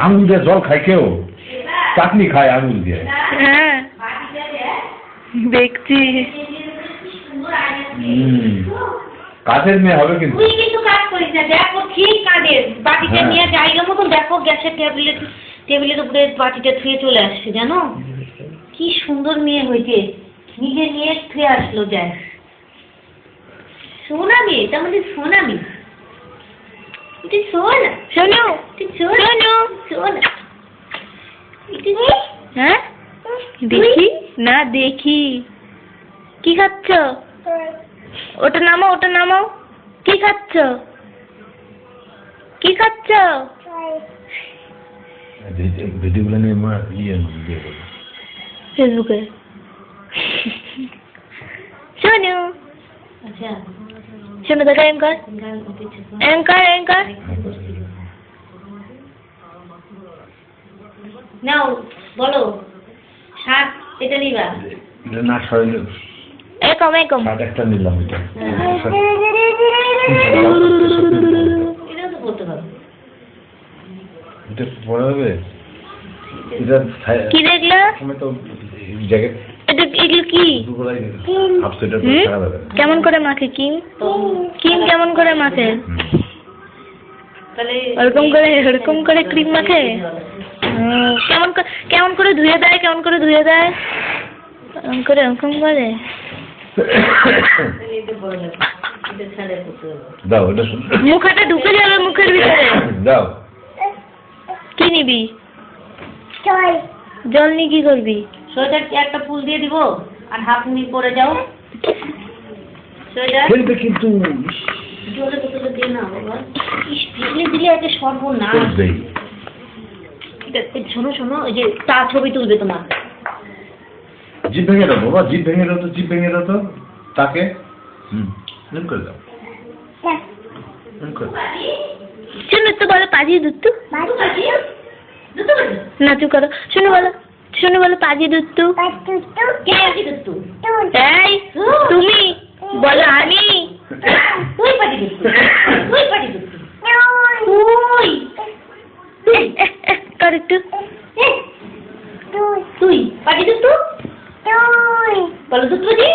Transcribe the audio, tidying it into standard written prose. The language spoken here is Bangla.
আঙুল দিয়ে জল খায় কেউ, চাটনি খায় আঙুল দিয়ে। হ্যাঁ দেখছি। কাজের মেয়ে হবে কিন্তু। তুই কিন্তু কাজ করিস না, দেখো ঠিক কাজের বাটিটা নিয়ে জায়গা মতো দেখো, গ্যাসের টেবিলের উপরে বাটিটা থুয়ে চলে আসছে, জানো কি সুন্দর মেয়ে হয়েছে, নিজে নিয়ে থুয়ে আসলো। দেখ সোনা মেয়ে, তার মধ্যে সোনা মেয়ে, এটা সোনা। শোনো শোনো সোনা। হ্যাঁ দেখি না, দেখি কি খাচ্ছ? ওটা নামাও, ওটা নামাও। কি খাচ্ছ? কি খাচ্ছ? ভিডিওগুলো নিয়ে মা ইয়ে দিয়ে দেবো ফেসবুকে। শোনো আচ্ছা শোনো, দেখো এঙ্কার এঙ্কার এঙ্কার। নাও বলো, শাক এটা নিবা? এটা না সরাইলে এরকম এরকম। শার্ট একটা নিলাম এটা। এটাও তো বলতে পারো। এটা পরে হবে। এটা কি দেখলা? সময় তো জ্যাকেট এটা এগুলো কি? দুপুরবেলায় হাফ সোয়েটার পরে খারাপ হবে। কেমন করে মাখে কিম? কিম কেমন করে মাখে? তাহলে ওরকম করে ক্রিম মাখে? কেমন করে ধুয়ে দেয়? কেমন করে ধুয়ে দেয়? ওরকম করে দাও এটা মুখটা ঢুকে যাবে মুখের ভিতরে। দাও। কি নিবি? জল নিয়ে কি করবি? সোয়েটার একটা ফুল দিয়ে দিব আর হাফ নি পরে যাও। সোয়েটার খেলবে কিন্তু জলে বোতলে দিয়ে না বাবা, দিলে দিলে একটা সর্বনাশ। দেই। শোনো শোনো, ওই যে তা ছবি তুলবে তোমার। জিভ ভেঙে দাও বাবা, জিভ ভেঙে দাও তো, জিভ ভেঙে দাও তো তাকে। এম করে দাও, এম করে দাও। শোনো তো বলো পাজিয়ে দুত্তু। না চুপ করো। শোনো বলো পাজিয়ে দুত্তু। কে আছে দুত্তু? এই তুমি বলো আমি। তুই পাটি দুত্তু, তুই পাটি দুত্তু, তুই কর একটু। তুই পাটি দুত্তু, বলো দুত্তু জি।